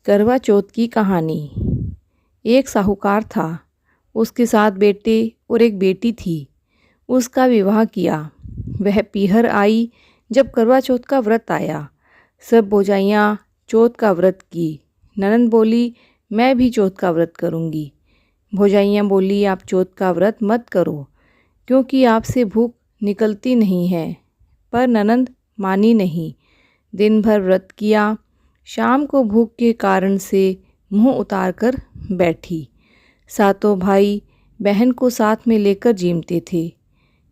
करवा चौथ की कहानी। एक साहूकार था, उसके 7 बेटे और एक बेटी थी। उसका विवाह किया। वह पीहर आई जब करवा चौथ का व्रत आया। सब भौजाइयाँ चौथ का व्रत की। ननंद बोली, मैं भी चौथ का व्रत करूँगी। भौजाइयाँ बोली, आप चौथ का व्रत मत करो क्योंकि आपसे भूख निकलती नहीं है। पर ननंद मानी नहीं। दिन भर व्रत किया। शाम को भूख के कारण से मुंह उतार कर बैठी। सातों भाई बहन को साथ में लेकर जीमते थे।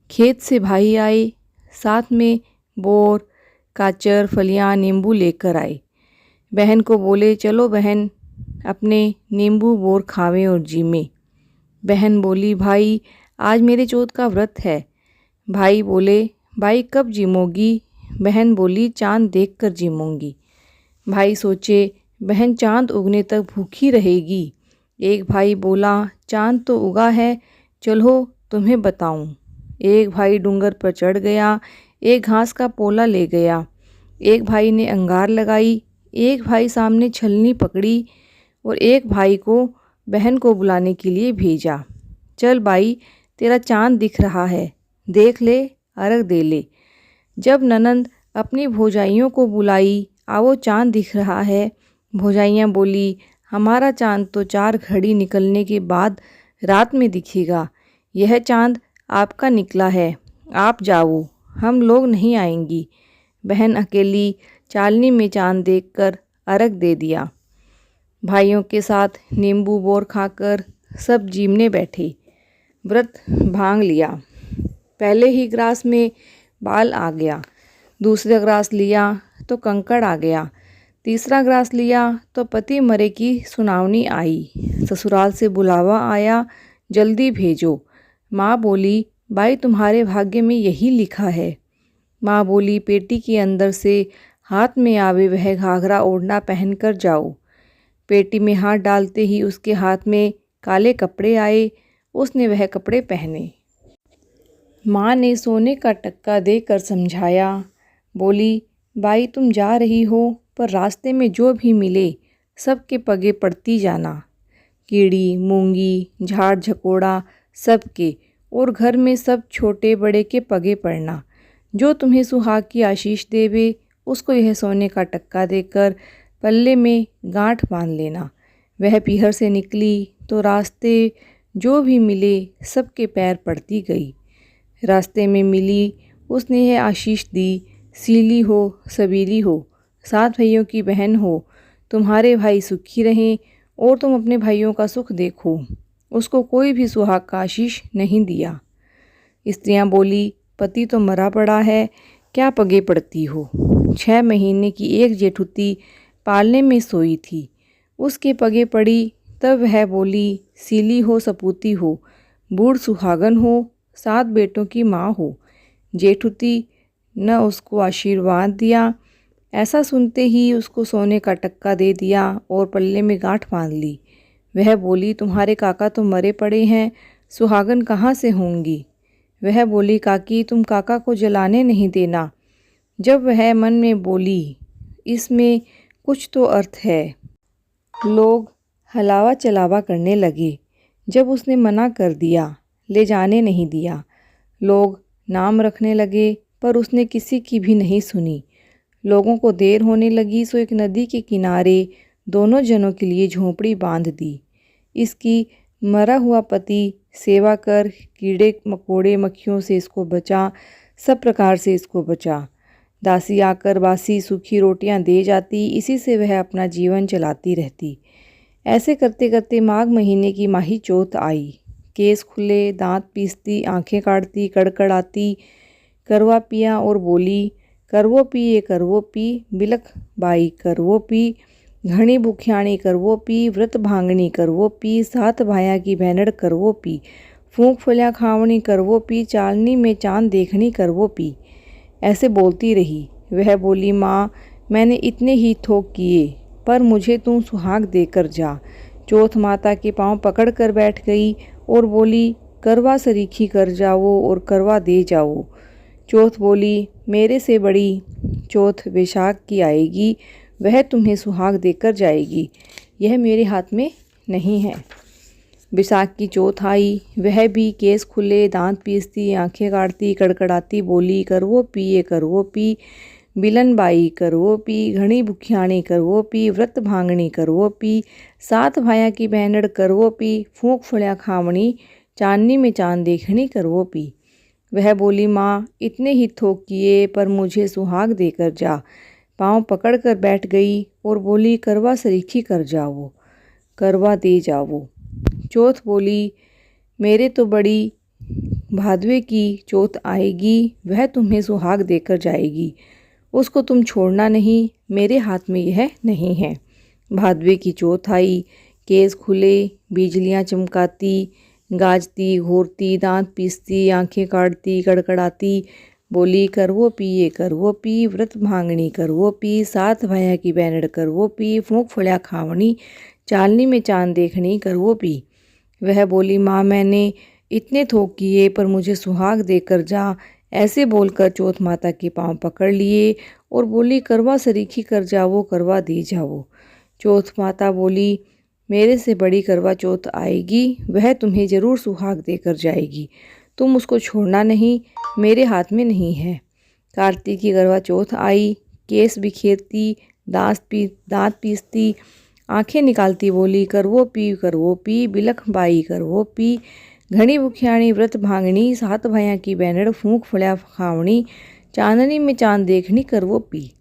खेत से भाई आए, साथ में बोर, काचर, फलियां, नींबू लेकर आए। बहन को बोले, चलो बहन, अपने नींबू बोर खावें और जीमें। बहन बोली, भाई आज मेरे चौथ का व्रत है। भाई बोले, भाई कब जीमोगी? बहन बोली, चांद देखकर जीमूंगी। भाई सोचे, बहन चांद उगने तक भूखी रहेगी। एक भाई बोला, चांद तो उगा है, चलो तुम्हें बताऊं। एक भाई डूंगर पर चढ़ गया, एक घास का पोला ले गया। एक भाई ने अंगार लगाई, एक भाई सामने छलनी पकड़ी और एक भाई को बहन को बुलाने के लिए भेजा। चल भाई, तेरा चांद दिख रहा है, देख ले, अर्घ दे ले। जब ननंद अपनी भौजाइयों को बुलाई, आओ चांद दिख रहा है। भौजाइयाँ बोली, हमारा चांद तो 4 घड़ी निकलने के बाद रात में दिखेगा। यह चांद आपका निकला है, आप जाओ, हम लोग नहीं आएंगी। बहन अकेली चालनी में चांद देखकर अर्घ दे दिया। भाइयों के साथ नींबू बोर खाकर सब जीमने बैठे। व्रत भांग लिया। पहले ही ग्रास में बाल आ गया, दूसरा ग्रास लिया तो कंकड़ आ गया, तीसरा ग्रास लिया तो पति मरे की सुनावनी आई। ससुराल से बुलावा आया, जल्दी भेजो। माँ बोली, भाई तुम्हारे भाग्य में यही लिखा है। माँ बोली, पेटी के अंदर से हाथ में आवे वह घाघरा ओढ़ना पहन कर जाओ। पेटी में हाथ डालते ही उसके हाथ में काले कपड़े आए, उसने वह कपड़े पहने। माँ ने सोने का टक्का देकर समझाया, बोली, भाई तुम जा रही हो पर रास्ते में जो भी मिले सबके पगे पड़ती जाना। कीड़ी, मूंगी, झाड़ झकोड़ा सबके, और घर में सब छोटे बड़े के पगे पड़ना। जो तुम्हें सुहाग की आशीष देवे उसको यह सोने का टक्का देकर पल्ले में गांठ बांध लेना। वह पीहर से निकली तो रास्ते जो भी मिले सबके पैर पड़ती गई। रास्ते में मिली, उसने यह आशीष दी, सीली हो, सबीली हो, 7 भाइयों की बहन हो, तुम्हारे भाई सुखी रहें और तुम अपने भाइयों का सुख देखो। उसको कोई भी सुहाग का आशीष नहीं दिया। स्त्रियां बोली, पति तो मरा पड़ा है, क्या पगे पड़ती हो। 6 महीने की एक जेठुती पालने में सोई थी, उसके पगे पड़ी। तब वह बोली, सीली हो, सपूती हो, बूढ़ सुहागन हो, 7 बेटों की माँ हो। जेठुती न उसको आशीर्वाद दिया। ऐसा सुनते ही उसको सोने का टक्का दे दिया और पल्ले में गांठ बांध ली। वह बोली, तुम्हारे काका तो मरे पड़े हैं, सुहागन कहाँ से होंगी। वह बोली, काकी तुम काका को जलाने नहीं देना। जब वह मन में बोली, इसमें कुछ तो अर्थ है। लोग हलावा चलावा करने लगे। जब उसने मना कर दिया, ले जाने नहीं दिया, लोग नाम रखने लगे पर उसने किसी की भी नहीं सुनी। लोगों को देर होने लगी सो एक नदी के किनारे दोनों जनों के लिए झोंपड़ी बांध दी। इसकी मरा हुआ पति सेवा कर, कीड़े मकोड़े मक्खियों से इसको बचा, सब प्रकार से इसको बचा। दासी आकर बासी सूखी रोटियां दे जाती, इसी से वह अपना जीवन चलाती रहती। ऐसे करते करते माघ महीने की माही चौथ आई। केस खुले, दांत पीसती, आंखें काटती, कड़कड़ाती, करवा पिया और बोली, करवो पी ये करवो पी, बिलख बाई करवो पी, घणी भुखियाणी करवो पी, व्रत भांगनी करवो पी, 7 भाया की भैनड़ करवो पी, फूंक फलियाँ खावणी करवो पी, चालनी में चांद देखनी करवो पी। ऐसे बोलती रही। वह बोली, माँ मैंने इतने ही थोक किए पर मुझे तू सुहाग देकर जा। चौथ माता के पांव पकड़ कर बैठ गई और बोली, करवा सरीखी कर जाओ और करवा दे जाओ। चौथ बोली, मेरे से बड़ी चौथ वैशाख की आएगी, वह तुम्हें सुहाग देकर जाएगी, यह मेरे हाथ में नहीं है। बैसाख की चौथ आई, वह भी केस खुले, दांत पीसती, आंखें काटती, कड़कड़ाती बोली, करवो पी ये करवो पी, बिलन बाई करवो पी, घणी भुखियाणी करवो पी, व्रत भांगणी करवो पी, सात भाया की बहनड़ करवो पी, फूंक फुल्या खावणी, चांदनी में चांद देखनी करवो पी। वह बोली, माँ इतने ही थोक किए पर मुझे सुहाग देकर जा। पाँव पकड़ कर बैठ गई और बोली, करवा सरीखी कर जाओ, करवा दे जाओ। चौथ बोली, मेरे तो बड़ी भादवे की चौथ आएगी, वह तुम्हें सुहाग देकर जाएगी, उसको तुम छोड़ना नहीं, मेरे हाथ में यह नहीं है। भादवे की चौथ आई, केस खुले, बिजलियाँ चमकाती, गाजती, घूरती, दांत पीसती, आंखें काटती, कड़कड़ाती बोली, करवो पी ये करवो पी, व्रत भांगणी करवो पी, सात भाया की बैनड़ करवो पी, फूंक फुल्या खावणी, चालनी में चांद देखनी करवो पी। वह बोली, माँ मैंने इतने थोक किए पर मुझे सुहाग देकर जा। ऐसे बोलकर चौथ माता के पांव पकड़ लिए और बोली, करवा सरीखी कर जाओ, करवा दे जाओ। चौथ माता बोली, मेरे से बड़ी करवा चौथ आएगी, वह तुम्हें ज़रूर सुहाग देकर जाएगी, तुम उसको छोड़ना नहीं, मेरे हाथ में नहीं है। कार्तिक की करवा चौथ आई, केस बिखेरती, दांत पीसती, आंखें निकालती बोली, करवो पी, बिलख बाई करवो पी, घनी भुखियाणी व्रत भांगनी, सात भाया की बैनड़ फूंक फुल्या खावणी, चांदनी में चांद देखनी करवो पी।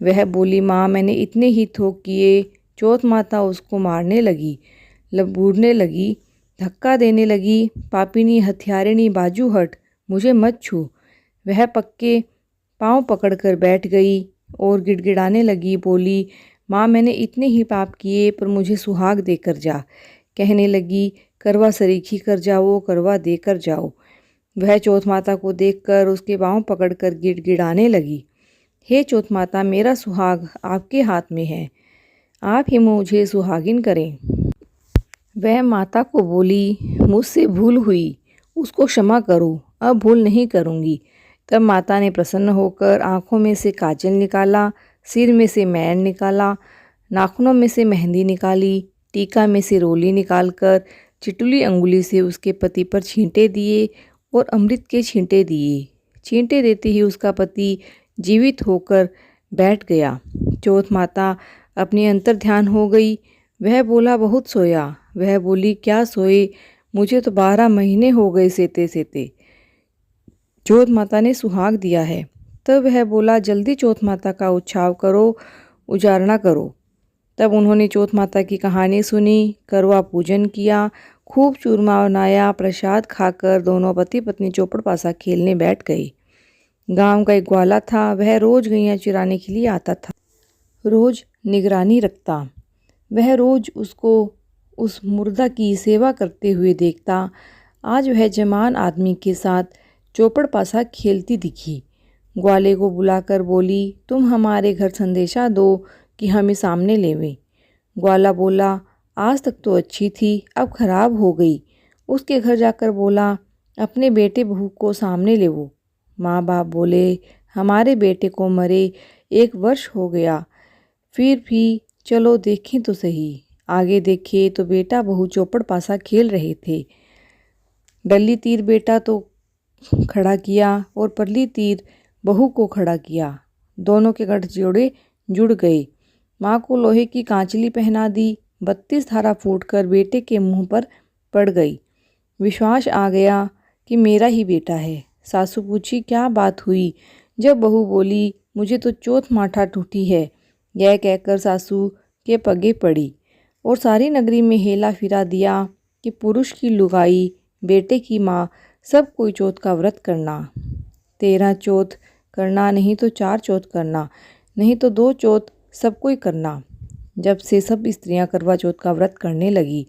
वह बोली, माँ मैंने इतने ही थोक किए। चौथ माता उसको मारने लगी, लबूरने लगी, धक्का देने लगी, पापिनी हथियारिणी बाजू हट, मुझे मत छू। वह पक्के पाँव पकड़कर बैठ गई और गिड़गिड़ाने लगी, बोली, माँ मैंने इतने ही पाप किए पर मुझे सुहाग देकर जा। कहने लगी, करवा सरीखी कर जाओ, करवा देकर जाओ। वह चौथ माता को देखकर उसके पाँव पकड़कर गिड़गिड़ाने लगी, हे चौथ माता, मेरा सुहाग आपके हाथ में है, आप ही मुझे सुहागिन करें। वह माता को बोली, मुझसे भूल हुई, उसको क्षमा करो, अब भूल नहीं करूँगी। तब माता ने प्रसन्न होकर आँखों में से काजल निकाला, सिर में से मैन निकाला, नाखूनों में से मेहंदी निकाली, टीका में से रोली निकालकर चिटुली अंगुली से उसके पति पर छींटे दिए और अमृत के छींटे दिए। छींटे देते ही उसका पति जीवित होकर बैठ गया। चौथ माता अपनी अंतर ध्यान हो गई। वह बोला, बहुत सोया। वह बोली, क्या सोए, मुझे तो 12 महीने हो गए सेते सेते। चौथ माता ने सुहाग दिया है। तब वह बोला, जल्दी चौथ माता का उत्सव करो, उजारना करो। तब उन्होंने चौथ माता की कहानी सुनी, करवा पूजन किया, खूब चूरमा बनाया, प्रसाद खाकर दोनों पति पत्नी चौपड़ पासा खेलने बैठ गए। गांव का एक ग्वाला था, वह रोज गैया चुराने के लिए आता था, रोज निगरानी रखता। वह रोज उसको उस मुर्दा की सेवा करते हुए देखता। आज वह जवान आदमी के साथ चौपड़ पासा खेलती दिखी। ग्वाले को बुलाकर बोली, तुम हमारे घर संदेशा दो कि हमें सामने लेवें। ग्वाला बोला, आज तक तो अच्छी थी, अब खराब हो गई। उसके घर जाकर बोला, अपने बेटे बहू को सामने लेवो। माँ बाप बोले, हमारे बेटे को मरे 1 वर्ष हो गया, फिर भी चलो देखें तो सही। आगे देखे तो बेटा बहू चौपड़ पासा खेल रहे थे। डल्ली तीर बेटा तो खड़ा किया और परली तीर बहू को खड़ा किया। दोनों के गठजोड़े जुड़ गए। माँ को लोहे की कांचली पहना दी। 32 धारा फूटकर बेटे के मुंह पर पड़ गई। विश्वास आ गया कि मेरा ही बेटा है। सासू पूछी, क्या बात हुई? जब बहू बोली, मुझे तो चौथ माठा टूटी है। यह कहकर सासू के पगे पड़ी और सारी नगरी में हेला फिरा दिया कि पुरुष की लुगाई, बेटे की माँ, सब कोई चौथ का व्रत करना। 13 चौथ करना, नहीं तो 4 चौथ करना, नहीं तो 2 चौथ सब कोई करना। जब से सब स्त्रियां करवा चौथ का व्रत करने लगी,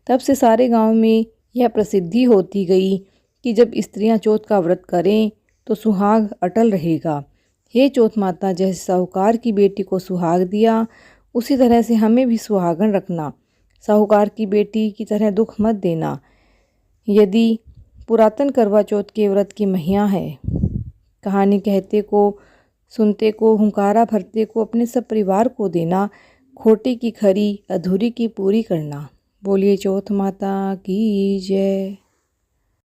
तब से सारे गांव में यह प्रसिद्धि होती गई कि जब स्त्रियां चौथ का व्रत करें तो सुहाग अटल रहेगा। हे चौथ माता, जैसे साहूकार की बेटी को सुहाग दिया, उसी तरह से हमें भी सुहागन रखना। साहूकार की बेटी की तरह दुख मत देना। यदि पुरातन करवा चौथ के व्रत की महिमा है। कहानी कहते को सुनते को, हुंकारा भरते को, अपने सब परिवार को देना, खोटी की खरी, अधूरी की पूरी करना। बोलिए चौथ माता की जय।